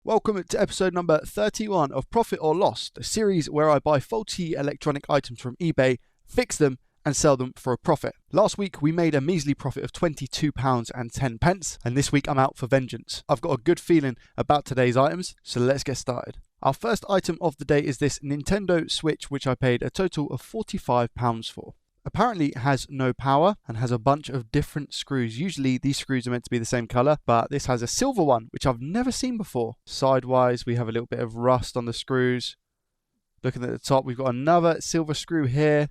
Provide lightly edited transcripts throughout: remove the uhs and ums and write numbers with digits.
Welcome to episode number 31 of Profit or Loss, the series where I buy faulty electronic items from eBay, fix them, and sell them for a profit. Last week we made a measly profit of £22.10, and this week I'm out for vengeance. I've got a good feeling about today's items, so let's get started. Our first item of the day is this Nintendo Switch, which I paid a total of £45 for. Apparently it has no power and has a bunch of different screws. Usually these screws are meant to be the same color, but this has a silver one, which I've never seen before. Sidewise, we have a little bit of rust on the screws. Looking at the top, we've got another silver screw here,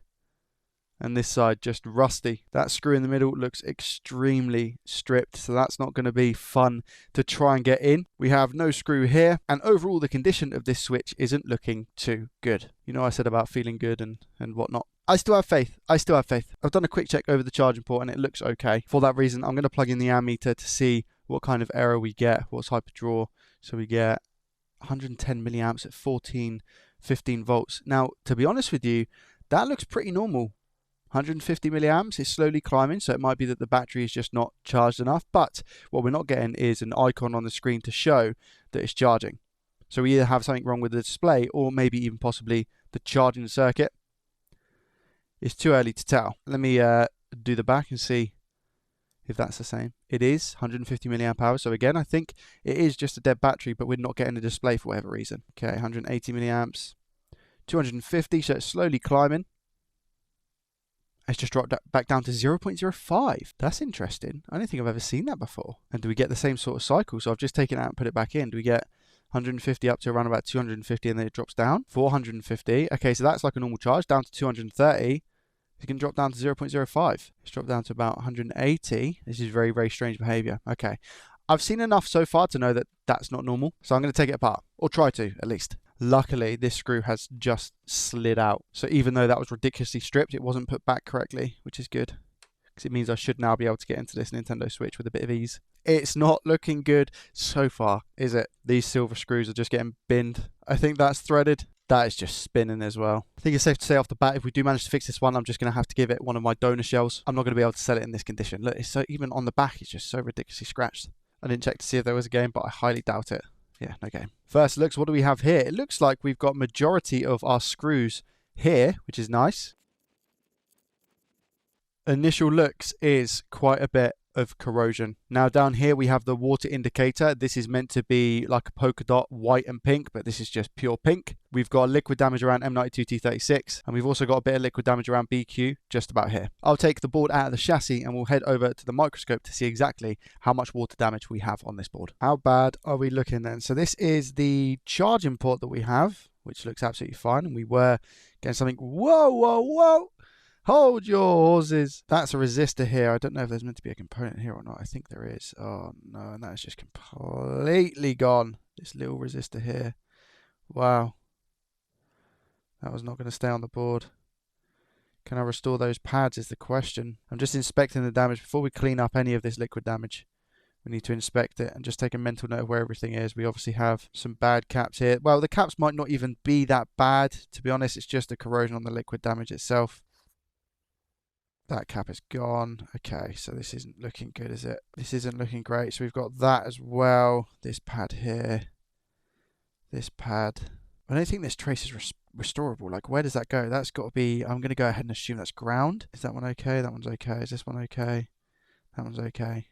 and this side just rusty. That screw in the middle looks extremely stripped, so that's not going to be fun to try and get in. We have no screw here, and overall the condition of this Switch isn't looking too good. You know, I said about feeling good and whatnot. I still have faith. I've done a quick check over the charging port and it looks okay. For that reason, I'm going to plug in the ammeter to see what kind of error we get, what type of draw. So we get 110 milliamps at 15 volts. Now, to be honest with you, that looks pretty normal. 150 milliamps is slowly climbing, so it might be that the battery is just not charged enough. But what we're not getting is an icon on the screen to show that it's charging. So we either have something wrong with the display or maybe even possibly the charging circuit. It's too early to tell. Let me do the back and see if that's the same. It is 150 milliamp hours. So again, I think it is just a dead battery, but we're not getting a display for whatever reason. Okay, 180 milliamps, 250, so it's slowly climbing. It's just dropped back down to 0.05. That's interesting. I don't think I've ever seen that before. And do we get the same sort of cycle? So I've just taken it out and put it back in. Do we get 150 up to around about 250 and then it drops down? 450. Okay, so that's like a normal charge, down to 230. You can drop down to 0.05. It's dropped down to about 180. This is very, very strange behavior. Okay. I've seen enough so far to know that that's not normal. So I'm going to take it apart, or try to at least. Luckily, this screw has just slid out. So even though that was ridiculously stripped, it wasn't put back correctly, which is good. Because it means I should now be able to get into this Nintendo Switch with a bit of ease. It's not looking good so far, is it? These silver screws are just getting binned. I think that's threaded. That is just spinning as well. I think it's safe to say off the bat, if we do manage to fix this one, I'm just going to have to give it one of my donor shells. I'm not going to be able to sell it in this condition. Look, it's so, even on the back, it's just so ridiculously scratched. I didn't check to see if there was a game, but I highly doubt it. Yeah, no game. First looks, what do we have here? It looks like we've got majority of our screws here, which is nice. Initial looks is quite a bit of corrosion. Now down here we have the water indicator. This is meant to be like a polka dot, white and pink, but this is just pure pink. We've got liquid damage around M92 T36, and we've also got a bit of liquid damage around BQ just about here. I'll take the board out of the chassis and we'll head over to the microscope to see exactly how much water damage we have on this board. How bad are we looking then? So this is the charging port that we have, which looks absolutely fine, and we were getting something. Whoa! Hold your horses. That's a resistor here. I don't know if there's meant to be a component here or not. I think there is. Oh no, and that is just completely gone. This little resistor here. Wow. That was not going to stay on the board. Can I restore those pads is the question. I'm just inspecting the damage. Before we clean up any of this liquid damage, we need to inspect it and just take a mental note of where everything is. We obviously have some bad caps here. Well, the caps might not even be that bad. To be honest, it's just the corrosion on the liquid damage itself. That cap is gone. Okay, so this isn't looking good, is it? This isn't looking great. So we've got that as well. This pad here. This pad. I don't think this trace is restorable. Like, where does that go? That's got to be... I'm going to go ahead and assume that's ground. Is that one okay? That one's okay. Is this one okay? That one's okay.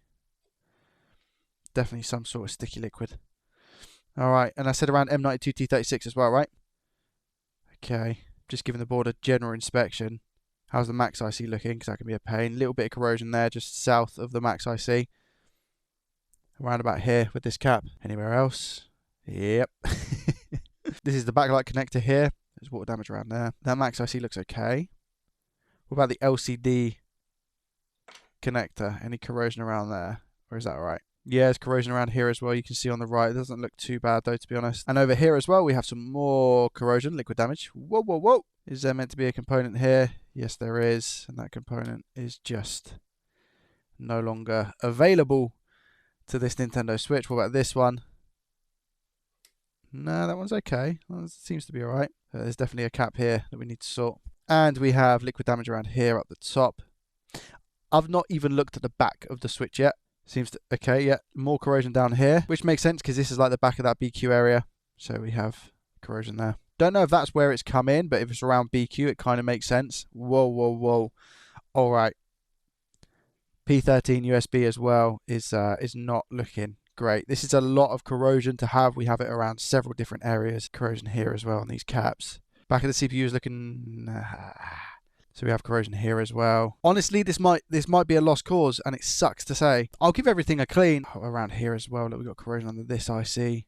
Definitely some sort of sticky liquid. All right, and I said around M92 T36 as well, right? Okay, just giving the board a general inspection. How's the max IC looking? Because that can be a pain. A little bit of corrosion there, just south of the max IC. Around about here with this cap. Anywhere else? Yep. This is the backlight connector here. There's water damage around there. That max IC looks okay. What about the LCD connector? Any corrosion around there? Or is that all right? Yeah, there's corrosion around here as well. You can see on the right. It doesn't look too bad though, to be honest. And over here as well, we have some more corrosion, liquid damage. Whoa. Is there meant to be a component here? Yes, there is. And that component is just no longer available to this Nintendo Switch. What about this one? No, that one's okay. Well, it seems to be all right. There's definitely a cap here that we need to sort. And we have liquid damage around here up the top. I've not even looked at the back of the Switch yet. Seems to, okay, yeah, more corrosion down here, which makes sense because this is like the back of that BQ area. So we have corrosion there. Don't know if that's where it's come in, but if it's around BQ, it kind of makes sense. Whoa, whoa, whoa. All right. P13 USB as well is not looking great. This is a lot of corrosion to have. We have it around several different areas. Corrosion here as well on these caps. Back of the CPU is looking... So we have corrosion here as well. Honestly, this might be a lost cause, and it sucks to say. I'll give everything a clean. Oh, around here as well. Look, we've got corrosion under this IC.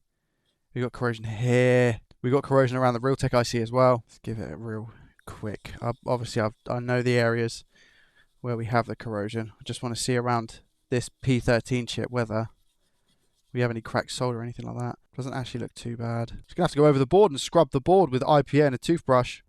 We've got corrosion here. We've got corrosion around the Realtek IC as well. Let's give it a real quick. Obviously, I know the areas where we have the corrosion. I just want to see around this P13 chip whether we have any cracked solder or anything like that. Doesn't actually look too bad. Just going to have to go over the board and scrub the board with IPA and a toothbrush.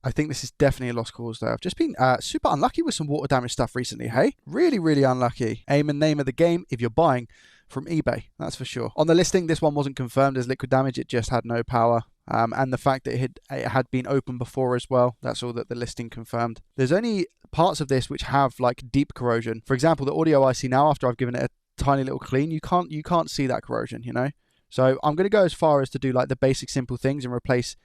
I think this is definitely a lost cause though. I've just been super unlucky with some water damage stuff recently, hey? Really, really unlucky. Aim and name of the game if you're buying from eBay, that's for sure. On the listing, this one wasn't confirmed as liquid damage. It just had no power. And the fact that it had been open before as well, that's all that the listing confirmed. There's only parts of this which have like deep corrosion. For example, the audio IC now, after I've given it a tiny little clean, you can't see that corrosion, you know? So I'm going to go as far as to do like the basic simple things and replace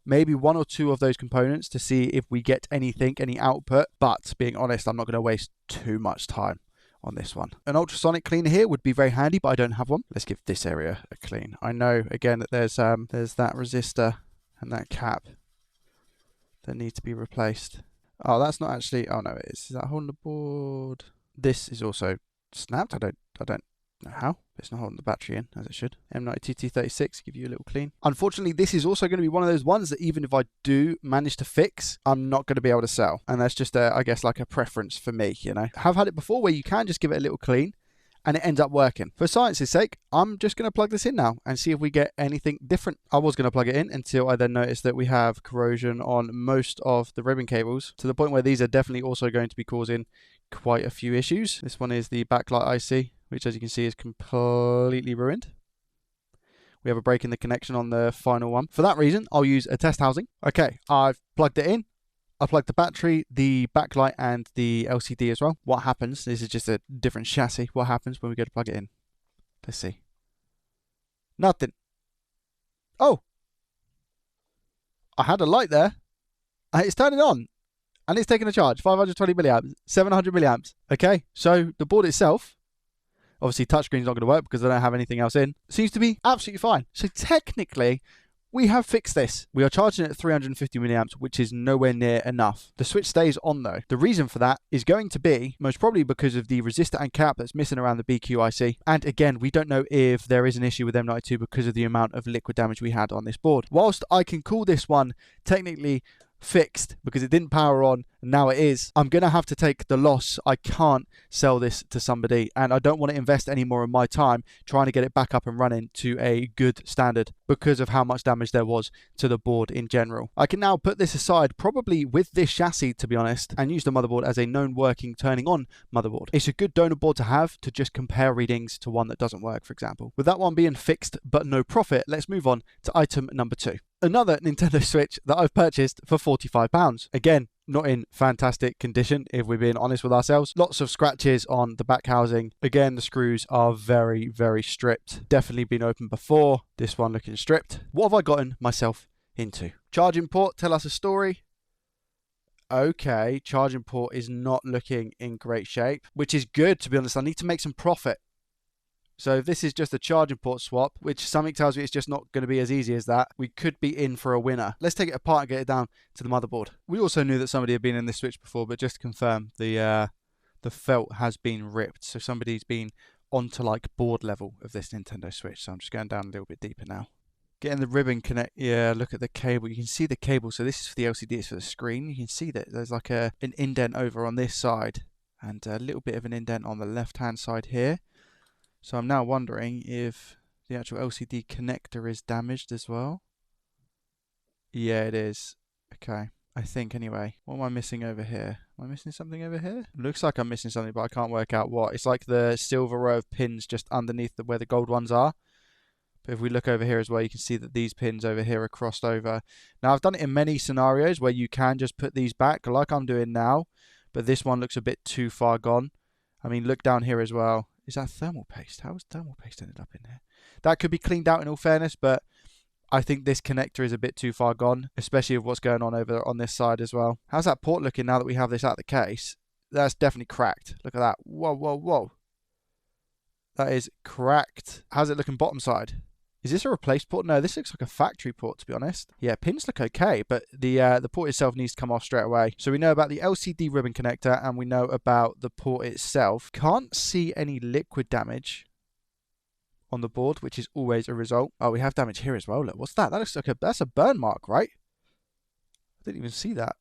maybe one or two of those components to see if we get anything, any output. But being honest, I'm not going to waste too much time on this one. An ultrasonic cleaner here would be very handy, but I don't have one. Let's give this area a clean. I know again that there's that resistor and that cap that need to be replaced. Oh, that's not actually. Oh no, it is. Is that holding the board? This is also snapped. I don't know how. It's not holding the battery in as it should. M92T36, give you a little clean. Unfortunately, this is also going to be one of those ones that even if I do manage to fix, I'm not going to be able to sell. And that's just, I guess, like a preference for me, you know. I've had it before where you can just give it a little clean and it ends up working. For science's sake, I'm just going to plug this in now and see if we get anything different. I was going to plug it in until I then noticed that we have corrosion on most of the ribbon cables to the point where these are definitely also going to be causing quite a few issues. This one is the backlight IC, which as you can see is completely ruined. We have a break in the connection on the final one. For that reason, I'll use a test housing. Okay, I've plugged it in. I plugged the battery, the backlight, and the LCD as well. What happens, this is just a different chassis. What happens when we go to plug it in? Let's see. Nothing. Oh! I had a light there. It's turning on. And it's taking a charge. 520 milliamps, 700 milliamps. Okay, so the board itself, obviously touchscreen's not going to work because I don't have anything else in, seems to be absolutely fine. So technically, we have fixed this. We are charging it at 350 milliamps, which is nowhere near enough. The switch stays on though. The reason for that is going to be most probably because of the resistor and cap that's missing around the BQ IC. And again, we don't know if there is an issue with M92 because of the amount of liquid damage we had on this board. Whilst I can call this one technically fixed because it didn't power on and now it is, I'm gonna have to take the loss. I can't sell this to somebody and I don't want to invest any more of my time trying to get it back up and running to a good standard because of how much damage there was to the board in general. I can now put this aside probably with this chassis to be honest and use the motherboard as a known working turning on motherboard. It's a good donor board to have to just compare readings to one that doesn't work, for example. With that one being fixed but no profit, let's move on to item number 2. Another Nintendo Switch that I've purchased for £45. Again, not in fantastic condition if we're being honest with ourselves. Lots of scratches on the back housing. Again, the screws are very, very stripped. Definitely been opened before. This one looking stripped. What have I gotten myself into? Charging port, tell us a story. Okay, charging port is not looking in great shape, which is good to be honest. I need to make some profit. So if this is just a charging port swap, which something tells me it's just not going to be as easy as that, we could be in for a winner. Let's take it apart and get it down to the motherboard. We also knew that somebody had been in this Switch before, but just to confirm, the felt has been ripped. So somebody's been onto like board level of this Nintendo Switch. So I'm just going down a little bit deeper now. Getting the ribbon connect. Yeah, look at the cable. You can see the cable. So this is for the LCD, it's for the screen. You can see that there's like an indent over on this side and a little bit of an indent on the left-hand side here. So I'm now wondering if the actual LCD connector is damaged as well. Yeah, it is. Okay, I think anyway. What am I missing over here? Am I missing something over here? Looks like I'm missing something, but I can't work out what. It's like the silver row of pins just underneath where the gold ones are. But if we look over here as well, you can see that these pins over here are crossed over. Now, I've done it in many scenarios where you can just put these back like I'm doing now, but this one looks a bit too far gone. I mean, look down here as well. Is that thermal paste? How has thermal paste ended up in here? That could be cleaned out in all fairness, but I think this connector is a bit too far gone, especially with what's going on over on this side as well. How's that port looking now that we have this out of the case? That's definitely cracked. Look at that. Whoa, whoa, whoa. That is cracked. How's it looking bottom side? Is this a replaced port? No, this looks like a factory port, to be honest. Yeah, pins look okay, but the port itself needs to come off straight away. So we know about the LCD ribbon connector, and we know about the port itself. Can't see any liquid damage on the board, which is always a result. Oh, we have damage here as well. Look, what's that? That looks like that's a burn mark, right? I didn't even see that.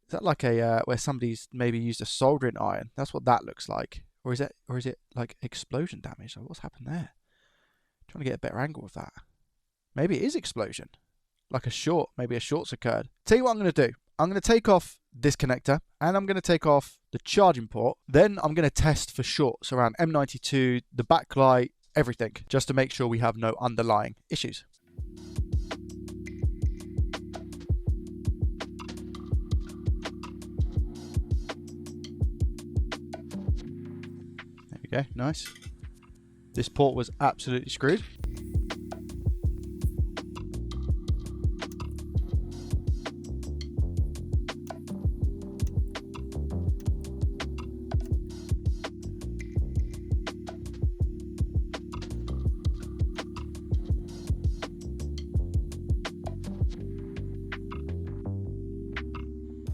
Is that like a where somebody's maybe used a soldering iron? That's what that looks like. Or is it like explosion damage? Like, what's happened there? Trying to get a better angle of that. Maybe it is explosion. Like a short. Maybe a short's occurred. Tell you what I'm going to do. I'm going to take off this connector and I'm going to take off the charging port. Then I'm going to test for shorts around M92, the backlight, everything, just to make sure we have no underlying issues. There we go. Nice. This port was absolutely screwed.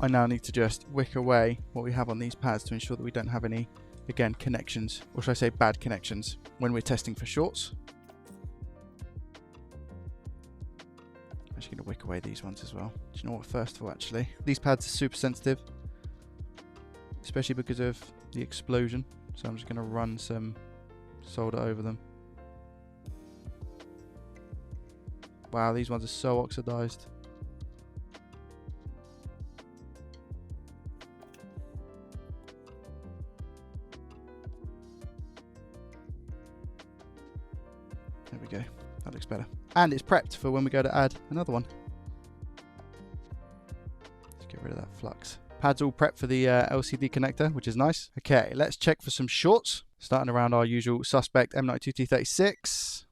I now need to just wick away what we have on these pads to ensure that we don't have any, again, connections, or should I say bad connections, when we're testing for shorts. I'm actually going to wick away these ones as well. Do you know what, first of all, actually, these pads are super sensitive, especially because of the explosion, so I'm just going to run some solder over them. Wow, these ones are so oxidized. There we go. That looks better. And it's prepped for when we go to add another one. Let's get rid of that flux. Pad's all prepped for the LCD connector, which is nice. Okay, let's check for some shorts. Starting around our usual suspect M92T36.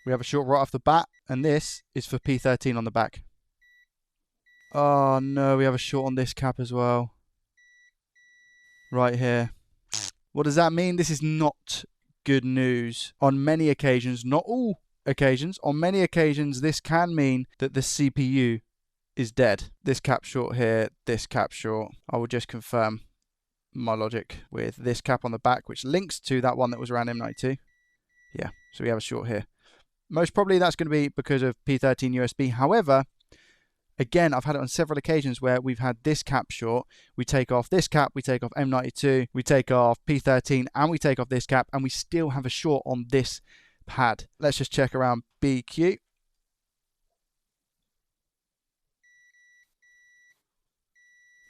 We have a short right off the bat, and this is for P13 on the back. Oh no, we have a short on this cap as well. Right here. What does that mean? This is not good news. On many occasions, not all occasions, on many occasions, this can mean that the CPU is dead. This cap short here, this cap short. I will just confirm my logic with this cap on the back, which links to that one that was around M92. Yeah, so we have a short here. Most probably that's going to be because of P13 USB. However, again, I've had it on several occasions where we've had this cap short, we take off this cap, we take off M92, we take off P13, and we take off this cap, and we still have a short on this pad. Let's just check around BQ.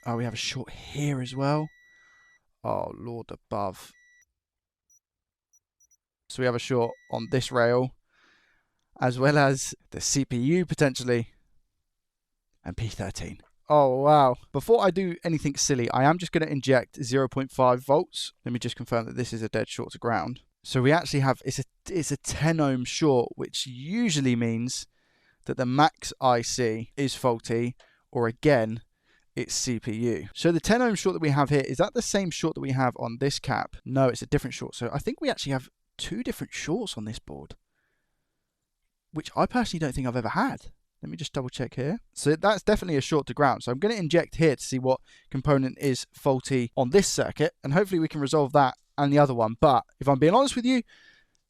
Oh, we have a short here as well. Oh, Lord above. So we have a short on this rail, as well as the CPU potentially, and P13. Oh, wow. Before I do anything silly, I am just going to inject 0.5 volts. Let me just confirm that this is a dead short to ground. So we actually have, it's a 10 ohm short, which usually means that the max IC is faulty, or again, it's CPU. So the 10 ohm short that we have here, is that the same short that we have on this cap? No, it's a different short. So I think we actually have two different shorts on this board, which I personally don't think I've ever had. Let me just double check here. So that's definitely a short to ground. So I'm going to inject here to see what component is faulty on this circuit, and hopefully we can resolve that and the other one. But if I'm being honest with you,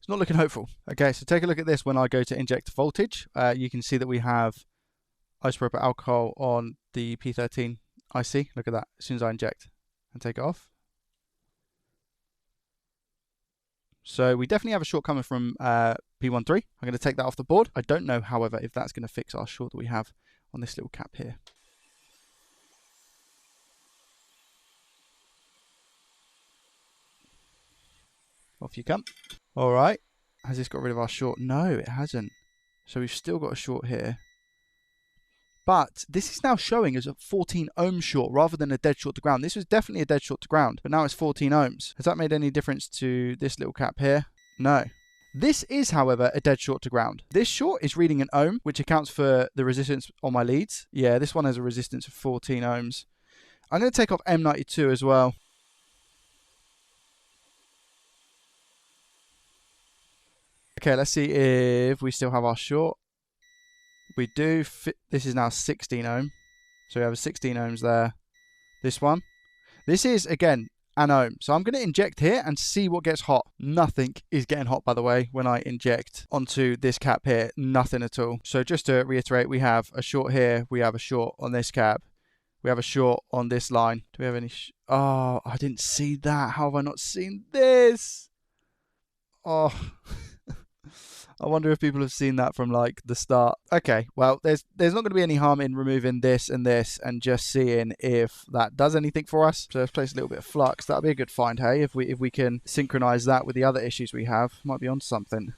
it's not looking hopeful. Okay, so take a look at this when I go to inject voltage. You can see that we have isopropyl alcohol on the P13 IC. Look at that, as soon as I inject and take it off. So we definitely have a short coming from P13. I'm going to take that off the board. I don't know, however, if that's going to fix our short that we have on this little cap here. Off you come. All right. Has this got rid of our short? No, it hasn't. So we've still got a short here. But this is now showing as a 14 ohm short rather than a dead short to ground. This was definitely a dead short to ground, but now it's 14 ohms. Has that made any difference to this little cap here? No. This is, however, a dead short to ground. This short is reading an ohm, which accounts for the resistance on my leads. Yeah, this one has a resistance of 14 ohms. I'm going to take off M92 as well. Okay, let's see if we still have our short. We do. This is now 16 ohm. So we have a 16 ohms there. This one. This is, again, an ohm. So I'm going to inject here and see what gets hot. Nothing is getting hot, by the way, when I inject onto this cap here. Nothing at all. So just to reiterate, we have a short here. We have a short on this cap. We have a short on this line. Do we have any... Oh, I didn't see that. How have I not seen this? Oh... I wonder if people have seen that from like the start. Okay, well, there's not going to be any harm in removing this and just seeing if that does anything for us. So let's place a little bit of flux. That'll be a good find, hey, if we can synchronize that with the other issues we have. Might be on something.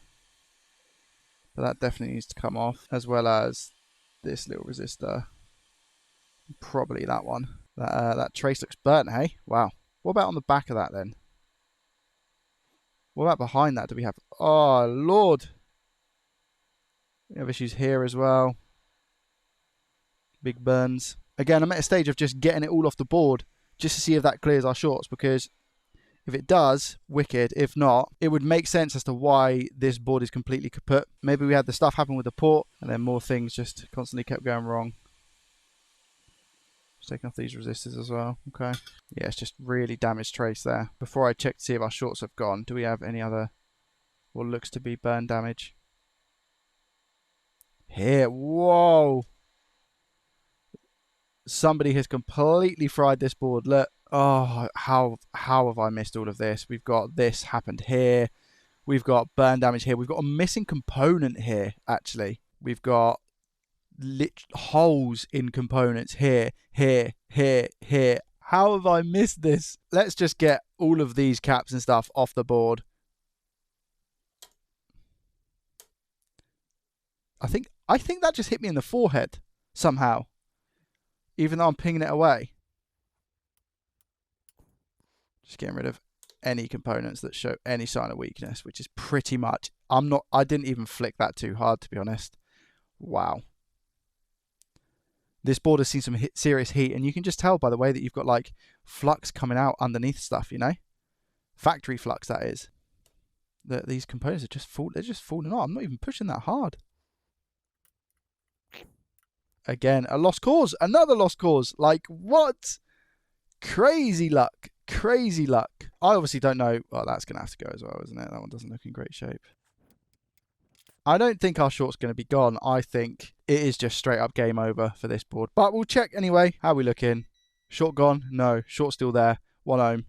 But that definitely needs to come off, as well as this little resistor. Probably that one. That trace looks burnt, hey? Wow. What about on the back of that then? What about behind that? Do we have... Oh, Lord. We have issues here as well. Big burns. Again, I'm at a stage of just getting it all off the board just to see if that clears our shorts, because if it does, wicked. If not, it would make sense as to why this board is completely kaput. Maybe we had the stuff happen with the port and then more things just constantly kept going wrong. Just taking off these resistors as well. Okay. Yeah, it's just really damaged trace there. Before I check to see if our shorts have gone, do we have any other what looks to be burn damage? Here, whoa! Somebody has completely fried this board. Look, oh, how have I missed all of this? We've got this happened here. We've got burn damage here. We've got a missing component here, actually. We've got holes in components here, here, here, here. How have I missed this? Let's just get all of these caps and stuff off the board. I think that just hit me in the forehead somehow, even though I'm pinging it away. Just getting rid of any components that show any sign of weakness, which is pretty much... I didn't even flick that too hard, to be honest. Wow. This board has seen some serious heat, and you can just tell by the way that you've got like flux coming out underneath stuff, you know? Factory flux, that is. These components are just they're just falling off. I'm not even pushing that hard. Again, a lost cause. Another lost cause. Like, what? Crazy luck. Crazy luck. I obviously don't know. Well, that's going to have to go as well, isn't it? That one doesn't look in great shape. I don't think our short's going to be gone. I think it is just straight up game over for this board. But we'll check anyway. How are we looking? Short gone? No. Short still there. 1 ohm.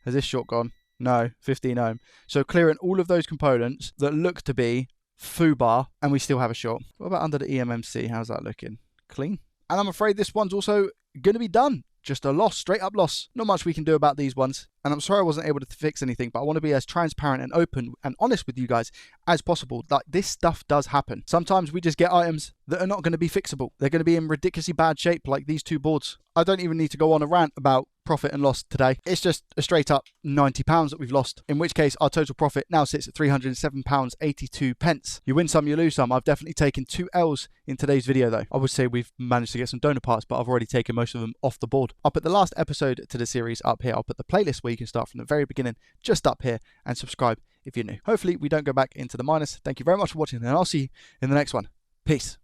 Has this short gone? No. 15 ohm. So clearing all of those components that look to be foobar, and we still have a short. What about under the EMMC? How's that looking? Clean. And I'm afraid this one's also going to be done. Just a loss, straight up loss. Not much we can do about these ones. And I'm sorry I wasn't able to fix anything, but I want to be as transparent and open and honest with you guys as possible. Like, this stuff does happen. Sometimes we just get items that are not going to be fixable. They're going to be in ridiculously bad shape, like these two boards. I don't even need to go on a rant about profit and loss today. It's just a straight up £90 that we've lost, in which case our total profit now sits at £307.82. You win some, you lose some. I've definitely taken 2 L's in today's video though. I would say we've managed to get some donor parts, but I've already taken most of them off the board. I'll put the last episode to the series up here. I'll put the playlist where you can start from the very beginning just up here, and subscribe if you're new. Hopefully we don't go back into the minus. Thank you very much for watching, and I'll see you in the next one. Peace.